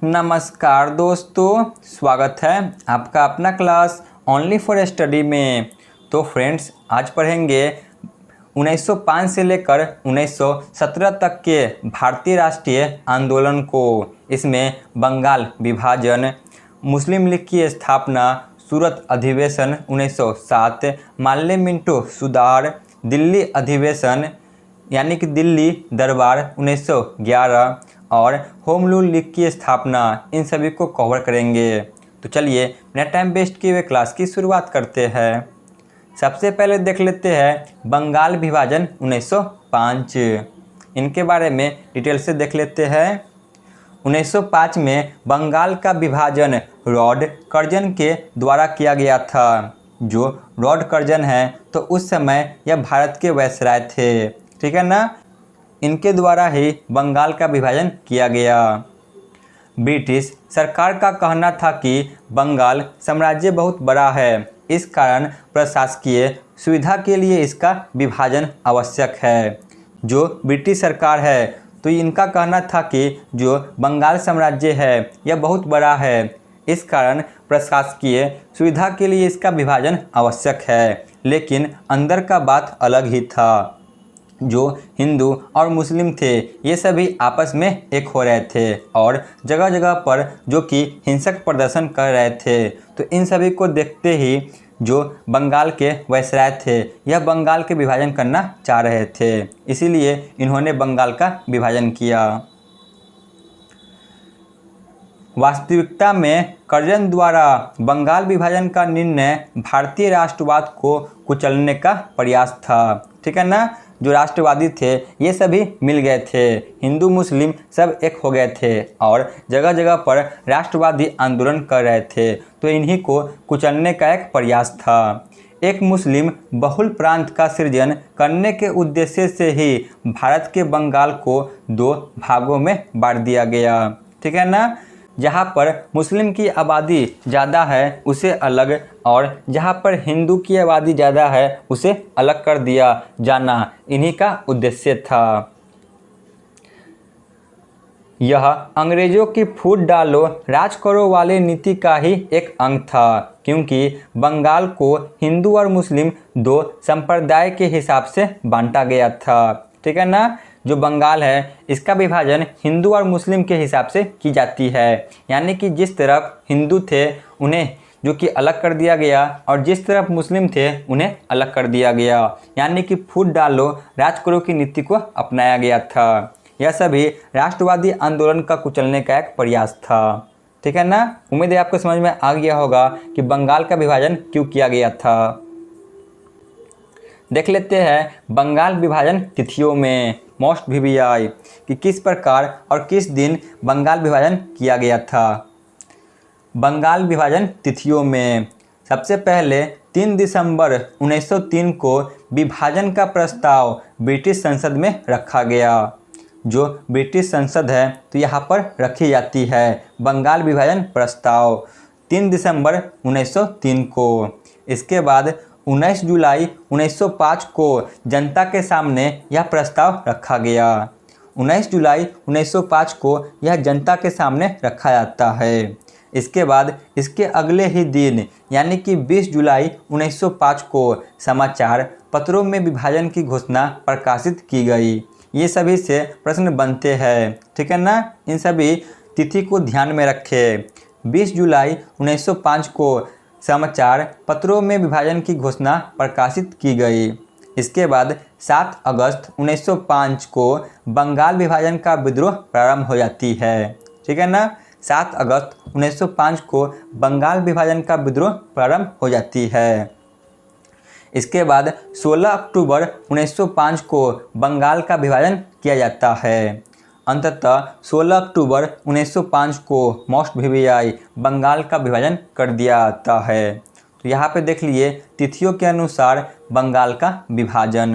नमस्कार दोस्तों, स्वागत है आपका अपना क्लास ओनली फॉर स्टडी में। तो फ्रेंड्स, आज पढ़ेंगे 1905 से लेकर 1917 तक के भारतीय राष्ट्रीय आंदोलन को। इसमें बंगाल विभाजन, मुस्लिम लीग की स्थापना, सूरत अधिवेशन 1907, माल्ले मिंटो सुधार, दिल्ली अधिवेशन यानी कि दिल्ली दरबार 1911 और होम रूल लीग की स्थापना, इन सभी को कवर करेंगे। तो चलिए बिना टाइम वेस्ट किए हुए क्लास की शुरुआत करते हैं। सबसे पहले देख लेते हैं बंगाल विभाजन 1905। इनके बारे में डिटेल से देख लेते हैं। 1905 में बंगाल का विभाजन लॉर्ड कर्जन के द्वारा किया गया था। जो लॉर्ड कर्जन है तो उस समय यह भारत के वायसराय थे, ठीक है ना। इनके द्वारा ही बंगाल का विभाजन किया गया। ब्रिटिश सरकार का कहना था कि बंगाल साम्राज्य बहुत बड़ा है, इस कारण प्रशासकीय सुविधा के लिए इसका विभाजन आवश्यक है। जो ब्रिटिश सरकार है तो इनका कहना था कि जो बंगाल साम्राज्य है यह बहुत बड़ा है, इस कारण प्रशासकीय सुविधा के लिए इसका विभाजन आवश्यक है। लेकिन अंदर का बात अलग ही था। जो हिंदू और मुस्लिम थे ये सभी आपस में एक हो रहे थे और जगह जगह पर जो कि हिंसक प्रदर्शन कर रहे थे। तो इन सभी को देखते ही जो बंगाल के वायसराय थे यह बंगाल के विभाजन करना चाह रहे थे, इसीलिए इन्होंने बंगाल का विभाजन किया। वास्तविकता में कर्जन द्वारा बंगाल विभाजन का निर्णय भारतीय राष्ट्रवाद को कुचलने का प्रयास था, ठीक है ना। जो राष्ट्रवादी थे ये सभी मिल गए थे, हिंदू मुस्लिम सब एक हो गए थे और जगह जगह पर राष्ट्रवादी आंदोलन कर रहे थे। तो इन्हीं को कुचलने का एक प्रयास था। एक मुस्लिम बहुल प्रांत का सृजन करने के उद्देश्य से ही भारत के बंगाल को दो भागों में बांट दिया गया, ठीक है ना। जहाँ पर मुस्लिम की आबादी ज़्यादा है उसे अलग और जहाँ पर हिंदू की आबादी ज़्यादा है उसे अलग कर दिया जाना इन्हीं का उद्देश्य था। यह अंग्रेजों की फूट डालो राज करो वाले नीति का ही एक अंग था, क्योंकि बंगाल को हिंदू और मुस्लिम दो संप्रदाय के हिसाब से बांटा गया था, ठीक है ना। जो बंगाल है इसका विभाजन हिंदू और मुस्लिम के हिसाब से की जाती है, यानी कि जिस तरफ हिंदू थे उन्हें जो कि अलग कर दिया गया और जिस तरफ मुस्लिम थे उन्हें अलग कर दिया गया, यानी कि फूट डालो राज करो की नीति को अपनाया गया था। यह सभी राष्ट्रवादी आंदोलन का कुचलने का एक प्रयास था, ठीक है ना। उम्मीद है आपको समझ में आ गया होगा कि बंगाल का विभाजन क्यों किया गया था। देख लेते हैं बंगाल विभाजन तिथियों में मोस्ट वीवीआई कि किस प्रकार और किस दिन बंगाल विभाजन किया गया था। बंगाल विभाजन तिथियों में सबसे पहले 3 दिसंबर 1903 को विभाजन का प्रस्ताव ब्रिटिश संसद में रखा गया। जो ब्रिटिश संसद है तो यहाँ पर रखी जाती है बंगाल विभाजन प्रस्ताव 3 दिसंबर 1903 को। इसके बाद 19 जुलाई 1905 को जनता के सामने यह प्रस्ताव रखा गया। 19 जुलाई 1905 को यह जनता के सामने रखा जाता है। इसके बाद इसके अगले ही दिन यानी कि 20 जुलाई 1905 को समाचार पत्रों में विभाजन की घोषणा प्रकाशित की गई। ये सभी से प्रश्न बनते हैं, ठीक है ना। इन सभी तिथि को ध्यान में रखें। 20 जुलाई 1905 को समाचार पत्रों में विभाजन की घोषणा प्रकाशित की गई। इसके बाद 7 अगस्त 1905 को बंगाल विभाजन का विद्रोह प्रारंभ हो जाती है, ठीक है ना। 7 अगस्त 1905 को बंगाल विभाजन का विद्रोह प्रारंभ हो जाती है। इसके बाद 16 अक्टूबर 1905 को बंगाल का विभाजन किया जाता है। अंततः 16 अक्टूबर 1905 को मोस्ट वीवीआई बंगाल का विभाजन कर दिया जाता है। तो यहाँ पे देख लिए तिथियों के अनुसार बंगाल का विभाजन।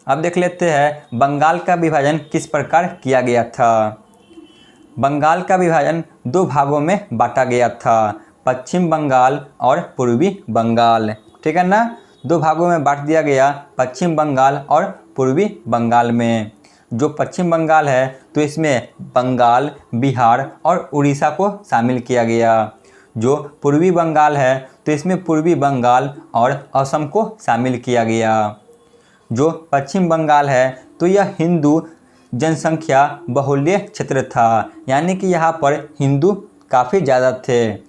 अब देख लेते हैं बंगाल का विभाजन किस प्रकार किया गया था। बंगाल का विभाजन 2 भागों में बांटा गया था, पश्चिम बंगाल और पूर्वी बंगाल, ठीक है ना। 2 भागों में बांट दिया गया, पश्चिम बंगाल और पूर्वी बंगाल में। जो पश्चिम बंगाल है तो इसमें बंगाल, बिहार और उड़ीसा को शामिल किया गया। जो पूर्वी बंगाल है तो इसमें पूर्वी बंगाल और असम को शामिल किया गया। जो पश्चिम बंगाल है तो यह हिंदू जनसंख्या बहुल्य क्षेत्र था, यानी कि यहाँ पर हिंदू काफ़ी ज़्यादा थे।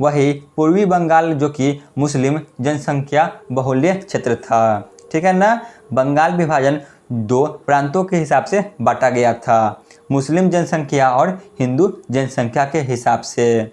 वही पूर्वी बंगाल जो कि मुस्लिम जनसंख्या बहुल्य क्षेत्र था। ठीक है ना। बंगाल विभाजन दो प्रांतों के हिसाब से बांटा गया था, मुस्लिम जनसंख्या और हिंदू जनसंख्या के हिसाब से।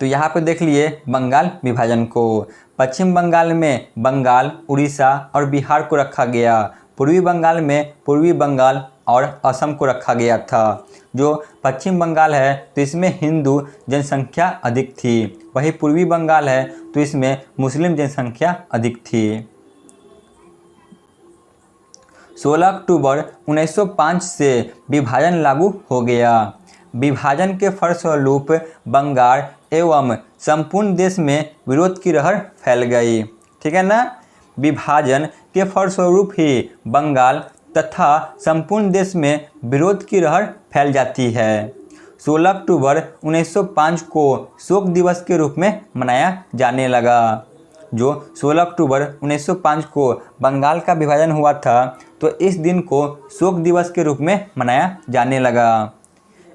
तो यहाँ पे देख लिए बंगाल विभाजन को। पश्चिम बंगाल में बंगाल, उड़ीसा और बिहार को रखा गया। पूर्वी बंगाल में पूर्वी बंगाल और असम को रखा गया था। जो पश्चिम बंगाल है तो इसमें हिंदू जनसंख्या अधिक थी, वही पूर्वी बंगाल है तो इसमें मुस्लिम जनसंख्या अधिक थी। 16 अक्टूबर 1905 से विभाजन लागू हो गया। विभाजन के फलस्वरूप बंगाल एवं संपूर्ण देश में विरोध की लहर फैल गई। ठीक है ना। विभाजन के फलस्वरूप ही बंगाल तथा संपूर्ण देश में विरोध की लहर फैल जाती है। 16 अक्टूबर 1905 को शोक दिवस के रूप में मनाया जाने लगा। जो 16 अक्टूबर 1905 को बंगाल का विभाजन हुआ था तो इस दिन को शोक दिवस के रूप में मनाया जाने लगा।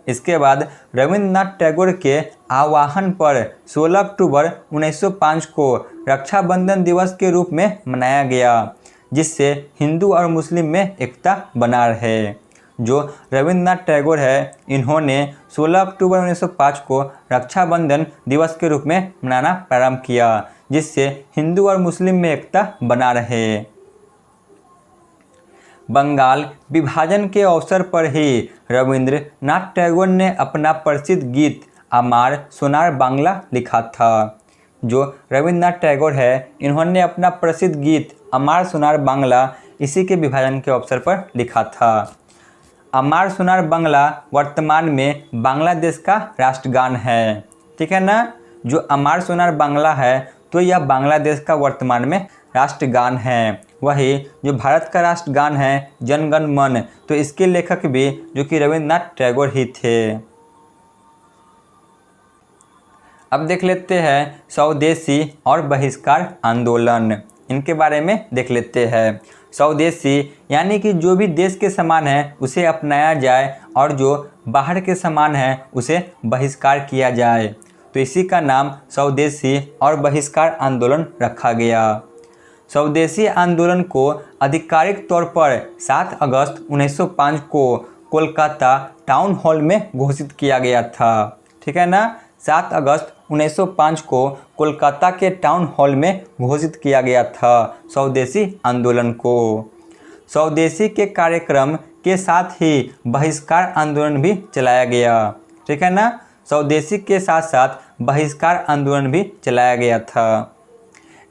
इसके बाद रविंद्रनाथ टैगोर के आह्वान पर 16 अक्टूबर 1905 को रक्षाबंधन दिवस के रूप में मनाया गया, जिससे हिंदू और मुस्लिम में एकता बना रहे। जो रविंद्रनाथ टैगोर है, इन्होंने 16 अक्टूबर 1905 को रक्षाबंधन दिवस के रूप में मनाना प्रारंभ किया, जिससे हिंदू और मुस्लिम में एकता बना रहे। बंगाल विभाजन के अवसर पर ही रविंद्रनाथ टैगोर ने अपना प्रसिद्ध गीत अमार सोनार बांग्ला लिखा था। जो रविंद्रनाथ टैगोर है, इन्होंने अपना प्रसिद्ध गीत अमार सोनार बांग्ला इसी के विभाजन के अवसर पर लिखा था। अमार सोनार बांग्ला वर्तमान में बांग्लादेश का राष्ट्रगान है। ठीक है ना। जो अमार सोनार बांग्ला है तो यह बांग्लादेश का वर्तमान में राष्ट्रगान है। वही जो भारत का राष्ट्रगान है जन गण मन, तो इसके लेखक भी जो कि रविंद्रनाथ टैगोर ही थे। अब देख लेते हैं स्वदेशी और बहिष्कार आंदोलन, इनके बारे में देख लेते हैं। स्वदेशी यानी कि जो भी देश के सामान है उसे अपनाया जाए और जो बाहर के सामान है उसे बहिष्कार किया जाए, तो इसी का नाम स्वदेशी और बहिष्कार आंदोलन रखा गया। स्वदेशी आंदोलन को आधिकारिक तौर पर 7 अगस्त 1905 को कोलकाता टाउन हॉल में घोषित किया गया था। ठीक है ना। 7 अगस्त 1905 को कोलकाता के टाउन हॉल में घोषित किया गया था स्वदेशी आंदोलन को। स्वदेशी के कार्यक्रम के साथ ही बहिष्कार आंदोलन भी चलाया गया। ठीक है ना। स्वदेशी के साथ साथ बहिष्कार आंदोलन भी चलाया गया था।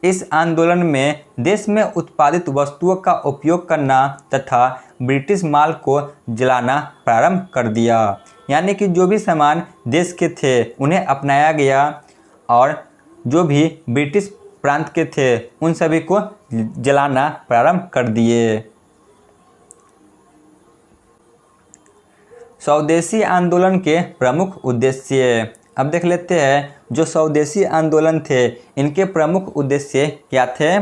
इस आंदोलन में देश में उत्पादित वस्तुओं का उपयोग करना तथा ब्रिटिश माल को जलाना प्रारंभ कर दिया, यानी कि जो भी सामान देश के थे उन्हें अपनाया गया और जो भी ब्रिटिश प्रांत के थे उन सभी को जलाना प्रारंभ कर दिए। स्वदेशी आंदोलन के प्रमुख उद्देश्य अब देख लेते हैं। जो स्वदेशी आंदोलन थे इनके प्रमुख उद्देश्य क्या थे।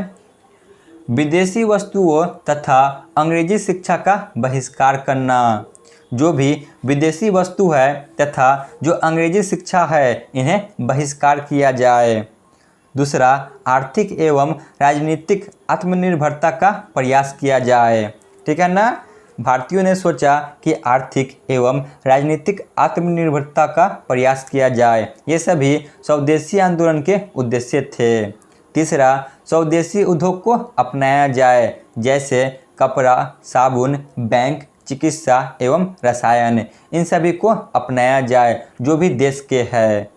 विदेशी वस्तुओं तथा अंग्रेजी शिक्षा का बहिष्कार करना। जो भी विदेशी वस्तु है तथा जो अंग्रेजी शिक्षा है इन्हें बहिष्कार किया जाए। दूसरा, आर्थिक एवं राजनीतिक आत्मनिर्भरता का प्रयास किया जाए। ठीक है ना। भारतीयों ने सोचा कि आर्थिक एवं राजनीतिक आत्मनिर्भरता का प्रयास किया जाए। ये सभी स्वदेशी आंदोलन के उद्देश्य थे। तीसरा, स्वदेशी उद्योग को अपनाया जाए, जैसे कपड़ा, साबुन, बैंक, चिकित्सा एवं रसायन, इन सभी को अपनाया जाए जो भी देश के है।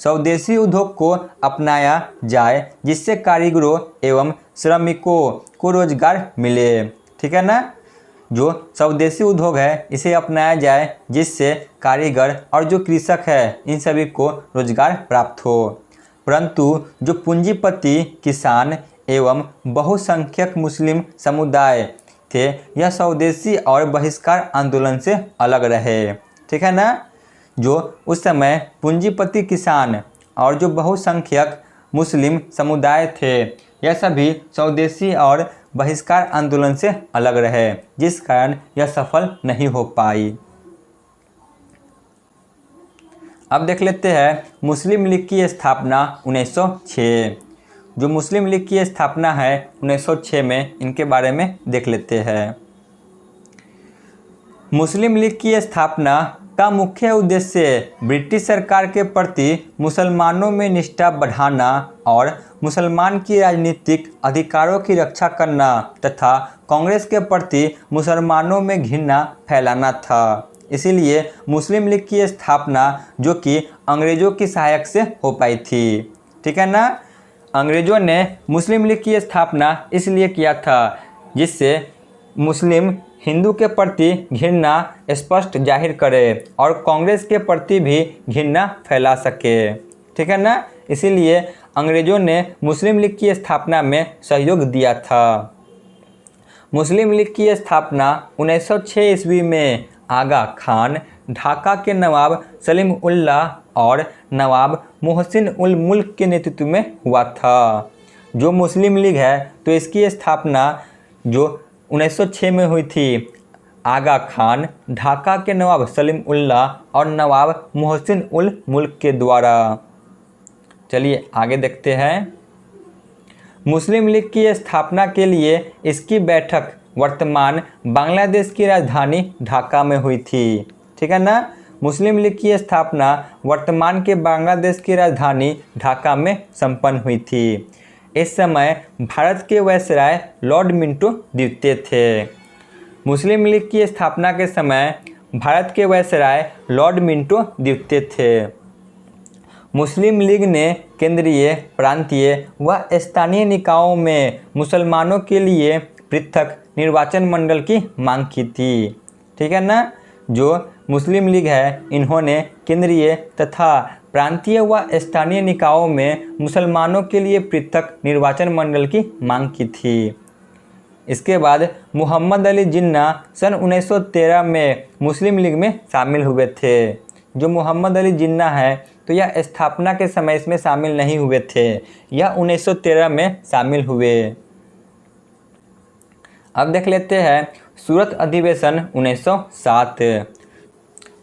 स्वदेशी उद्योग को अपनाया जाए जिससे कारीगरों एवं श्रमिकों को रोजगार मिले। ठीक है ना। जो स्वदेशी उद्योग है इसे अपनाया जाए जिससे कारीगर और जो कृषक है इन सभी को रोजगार प्राप्त हो। परंतु जो पूंजीपति, किसान एवं बहुसंख्यक मुस्लिम समुदाय थे यह स्वदेशी और बहिष्कार आंदोलन से अलग रहे। ठीक है ना। जो उस समय पूंजीपति किसान और जो बहुसंख्यक मुस्लिम समुदाय थे यह सभी स्वदेशी और बहिष्कार आंदोलन से अलग रहे, जिस कारण यह सफल नहीं हो पाई। अब देख लेते हैं मुस्लिम लीग की स्थापना 1906। जो मुस्लिम लीग की स्थापना है 1906 में, इनके बारे में देख लेते हैं। मुस्लिम लीग की स्थापना का मुख्य उद्देश्य ब्रिटिश सरकार के प्रति मुसलमानों में निष्ठा बढ़ाना और मुसलमान की राजनीतिक अधिकारों की रक्षा करना तथा कांग्रेस के प्रति मुसलमानों में घृणा फैलाना था। इसीलिए मुस्लिम लीग की स्थापना जो कि अंग्रेज़ों की सहायक से हो पाई थी। ठीक है ना। अंग्रेज़ों ने मुस्लिम लीग की स्थापना इसलिए किया था जिससे मुस्लिम हिंदू के प्रति घृणा स्पष्ट जाहिर करे और कांग्रेस के प्रति भी घृणा फैला सके। ठीक है ना। इसीलिए अंग्रेज़ों ने मुस्लिम लीग की स्थापना में सहयोग दिया था। मुस्लिम लीग की स्थापना 1906 ईस्वी में आगा खान, ढाका के नवाब सलीम उल्लाह और नवाब मोहसिन उल मुल्क के नेतृत्व में हुआ था। जो मुस्लिम लीग है तो इसकी स्थापना जो 1906 में हुई थी आगा खान, ढाका के नवाब सलीम उल्लाह और नवाब मोहसिन उल मुल्क के द्वारा। चलिए आगे देखते हैं। मुस्लिम लीग की स्थापना के लिए इसकी बैठक वर्तमान बांग्लादेश की राजधानी ढाका में हुई थी। ठीक है ना। मुस्लिम लीग की स्थापना वर्तमान के बांग्लादेश की राजधानी ढाका में संपन्न हुई थी। इस समय भारत के वायसराय लॉर्ड मिंटो द्वितीय थे। मुस्लिम लीग की स्थापना के समय भारत के वायसराय लॉर्ड मिंटो द्वितीय थे। मुस्लिम लीग ने केंद्रीय, प्रांतीय व स्थानीय निकायों में मुसलमानों के लिए पृथक निर्वाचन मंडल की मांग की थी। ठीक है ना। जो मुस्लिम लीग है इन्होंने केंद्रीय तथा प्रांतीय व स्थानीय निकायों में मुसलमानों के लिए पृथक निर्वाचन मंडल की मांग की थी। इसके बाद मोहम्मद अली जिन्ना सन 1913 में मुस्लिम लीग में शामिल हुए थे। जो मोहम्मद अली जिन्ना है तो यह स्थापना के समय इसमें शामिल नहीं हुए थे, यह 1913 में शामिल हुए। अब देख लेते हैं सूरत अधिवेशन 1907।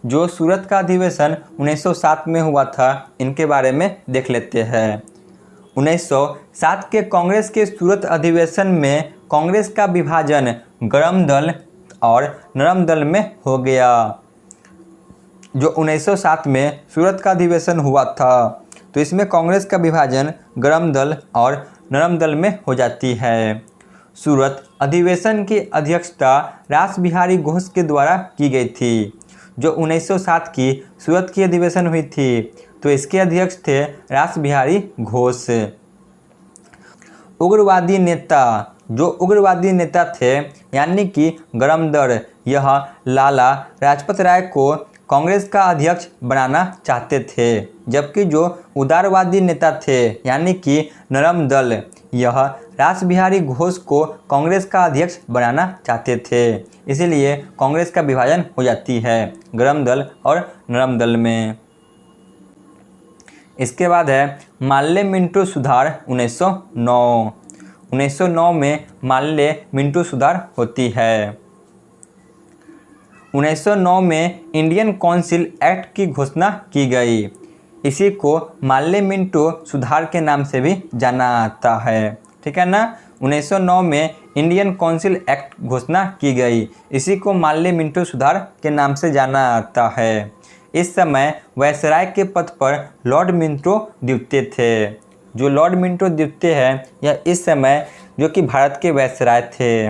जो सूरत का अधिवेशन 1907 में हुआ था इनके बारे में देख लेते हैं। 1907 के कांग्रेस के सूरत अधिवेशन में कांग्रेस का विभाजन गर्म दल और नरम दल में हो गया। जो 1907 में सूरत का अधिवेशन हुआ था तो इसमें कांग्रेस का विभाजन गर्म दल और नरम दल में हो जाती है। सूरत अधिवेशन की अध्यक्षता रास बिहारी घोष के द्वारा की गई थी। जो 1907 की सूरत की अधिवेशन हुई थी तो इसके अध्यक्ष थे रास बिहारी घोष। उग्रवादी नेता, जो उग्रवादी नेता थे यानी कि गरम दल, यह लाला लाजपत राय को कांग्रेस का अध्यक्ष बनाना चाहते थे, जबकि जो उदारवादी नेता थे यानी कि नरम दल, यह रास बिहारी घोष को कांग्रेस का अध्यक्ष बनाना चाहते थे। इसीलिए कांग्रेस का विभाजन हो जाती है गरम दल और नरम दल में। इसके बाद है माल्ले मिंटो सुधार 1909। 1909 में माल्ले मिंटो सुधार होती है। 1909 में इंडियन काउंसिल एक्ट की घोषणा की गई। इसी को माल्ले मिंटो सुधार के नाम से भी जाना जाता है। ठीक है ना। 1909 में इंडियन काउंसिल एक्ट घोषणा की गई, इसी को माल्ले मिंटो सुधार के नाम से जाना जाता है। इस समय वायसराय के पद पर लॉर्ड मिंटो द्वितीय थे। जो लॉर्ड मिंटो द्वितीय है यह इस समय जो कि भारत के वायसराय थे।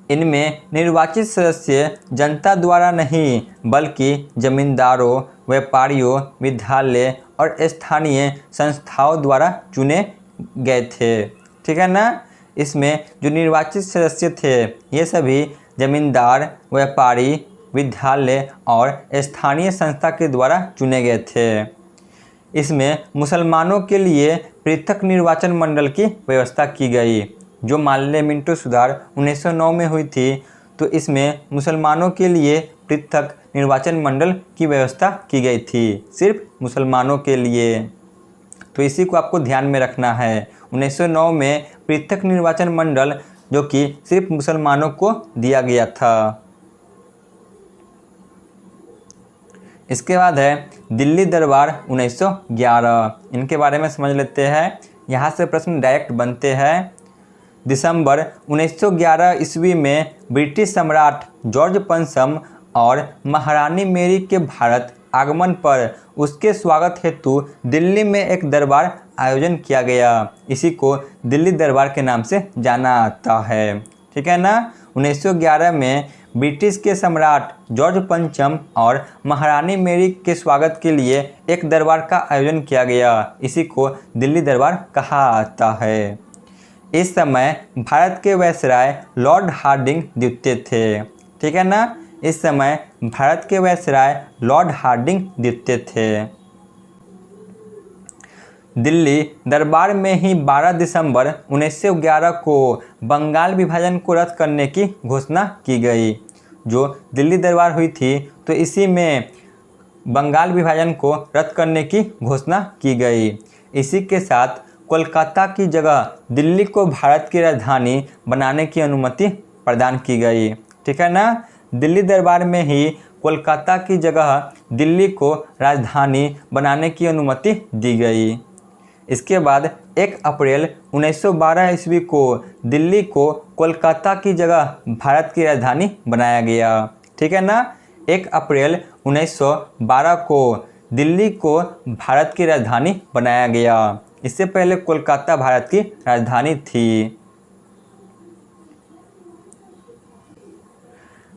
इनमें निर्वाचित सदस्य जनता द्वारा नहीं बल्कि जमींदारों, व्यापारियों, विद्यालय और स्थानीय संस्थाओं द्वारा चुने गए थे। ठीक है ना। इसमें जो निर्वाचित सदस्य थे ये सभी जमींदार, व्यापारी, विद्यालय और स्थानीय संस्था के द्वारा चुने गए थे। इसमें मुसलमानों के लिए पृथक निर्वाचन मंडल की व्यवस्था की गई। जो माल्य मिंटो सुधार 1909 में हुई थी, तो इसमें मुसलमानों के लिए पृथक निर्वाचन मंडल की व्यवस्था की गई थी, सिर्फ मुसलमानों के लिए। तो इसी को आपको ध्यान में रखना है। 1909 में पृथक निर्वाचन मंडल जो कि सिर्फ मुसलमानों को दिया गया था। इसके बाद है दिल्ली दरबार 1911। इनके बारे में समझ लेते हैं, यहाँ से प्रश्न डायरेक्ट बनते हैं। दिसंबर 1911 ईस्वी में ब्रिटिश सम्राट जॉर्ज पंचम और महारानी मेरी के भारत आगमन पर उसके स्वागत हेतु दिल्ली में एक दरबार आयोजन किया गया। इसी को दिल्ली दरबार के नाम से जाना जाता है, ठीक है ना। 1911 में ब्रिटिश के सम्राट जॉर्ज पंचम और महारानी मेरी के स्वागत के लिए एक दरबार का आयोजन किया गया। इसी को दिल्ली दरबार कहा जाता है। इस समय भारत के वायसराय लॉर्ड हार्डिंग द्वितीय थे, ठीक है ना। इस समय भारत के वायसराय लॉर्ड हार्डिंग द्वितीय थे। दिल्ली दरबार में ही 12 दिसंबर 1911 को बंगाल विभाजन को रद्द करने की घोषणा की गई। जो दिल्ली दरबार हुई थी, तो इसी में बंगाल विभाजन को रद्द करने की घोषणा की गई। इसी के साथ कोलकाता की जगह दिल्ली को भारत की राजधानी बनाने की अनुमति प्रदान की गई, ठीक है ना। दिल्ली दरबार में ही कोलकाता की जगह दिल्ली को राजधानी बनाने की अनुमति दी गई। इसके बाद 1 अप्रैल 1912 ईस्वी को दिल्ली को कोलकाता की जगह भारत की राजधानी बनाया गया, ठीक है ना। 1 अप्रैल 1912 को दिल्ली को भारत की राजधानी बनाया गया। इससे पहले कोलकाता भारत की राजधानी थी।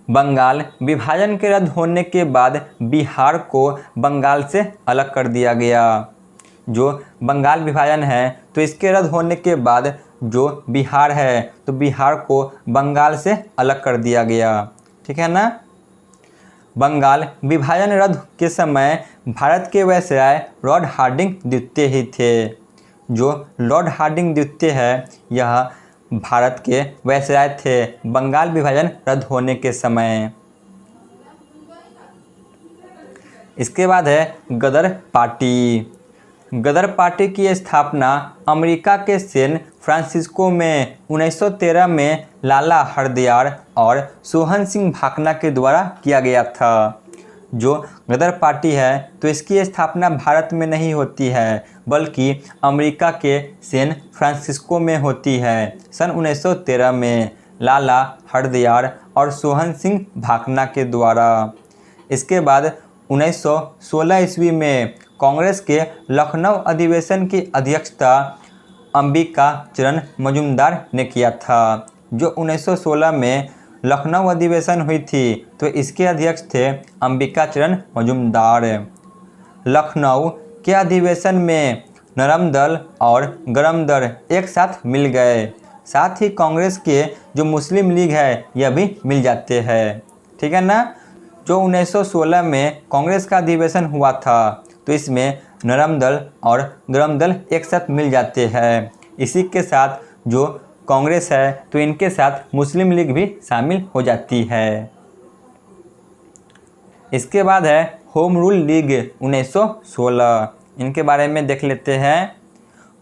बंगाल विभाजन के रद्द होने के बाद बिहार को बंगाल से अलग कर दिया गया। जो बंगाल विभाजन है, तो इसके रद्द होने के बाद जो बिहार है, तो बिहार को बंगाल से अलग कर दिया गया, ठीक है ना। बंगाल विभाजन रद्द के समय भारत के वायसराय लॉर्ड हार्डिंग द्वितीय ही थे। जो लॉर्ड हार्डिंग द्वितीय है, यह भारत के वायसराय थे बंगाल विभाजन रद्द होने के समय। इसके बाद है गदर पार्टी। गदर पार्टी की स्थापना अमेरिका के सैन फ्रांसिस्को में 1913 में लाला हरदयाल और सोहन सिंह भाकना के द्वारा किया गया था। जो गदर पार्टी है, तो इसकी स्थापना भारत में नहीं होती है, बल्कि अमेरिका के सैन फ्रांसिस्को में होती है सन 1913 में लाला हरदयाल और सोहन सिंह भाकना के द्वारा। इसके बाद 1916 ईस्वी में कांग्रेस के लखनऊ अधिवेशन की अध्यक्षता अंबिका चरण मजूमदार ने किया था। जो 1916 में लखनऊ अधिवेशन हुई थी, तो इसके अध्यक्ष थे अंबिका चरण मजूमदार। लखनऊ के अधिवेशन में नरम दल और गरम दल एक साथ मिल गए। साथ ही कांग्रेस के जो मुस्लिम लीग है, यह भी मिल जाते हैं, ठीक है ना। जो 1916 में कांग्रेस का अधिवेशन हुआ था, तो इसमें नरम दल और गरम दल एक साथ मिल जाते हैं। इसी के साथ जो कांग्रेस है, तो इनके साथ मुस्लिम लीग भी शामिल हो जाती है। इसके बाद है होम रूल लीग 1916। इनके बारे में देख लेते हैं।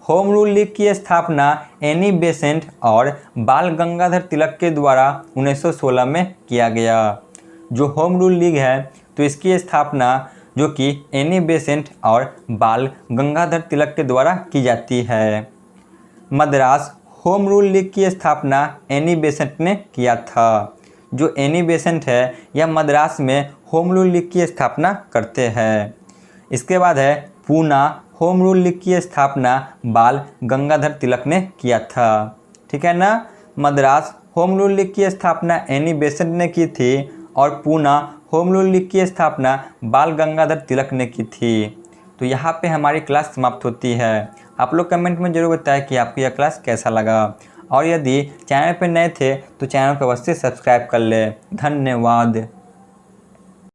होम रूल लीग की स्थापना एनी बेसेंट और बाल गंगाधर तिलक के द्वारा 1916 में किया गया। जो होम रूल लीग है, तो इसकी स्थापना जो कि एनी बेसेंट और बाल गंगाधर तिलक के द्वारा की जाती है। मद्रास होम रूल लीग की स्थापना एनी बेसेंट ने किया था। जो एनी बेसेंट है, यह मद्रास में होम रूल लीग की स्थापना करते हैं। इसके बाद है पूना होम रूल लीग की स्थापना बाल गंगाधर तिलक ने किया था, ठीक है ना। मद्रास होम रूल लीग की स्थापना एनी बेसेंट ने की थी और पूना होम रूल लीग की स्थापना बाल गंगाधर तिलक ने की थी। तो यहाँ पे हमारी क्लास समाप्त होती है। आप लोग कमेंट में ज़रूर बताएं कि आपको यह क्लास कैसा लगा, और यदि चैनल पर नए थे तो चैनल को अवश्य सब्सक्राइब कर लें। धन्यवाद।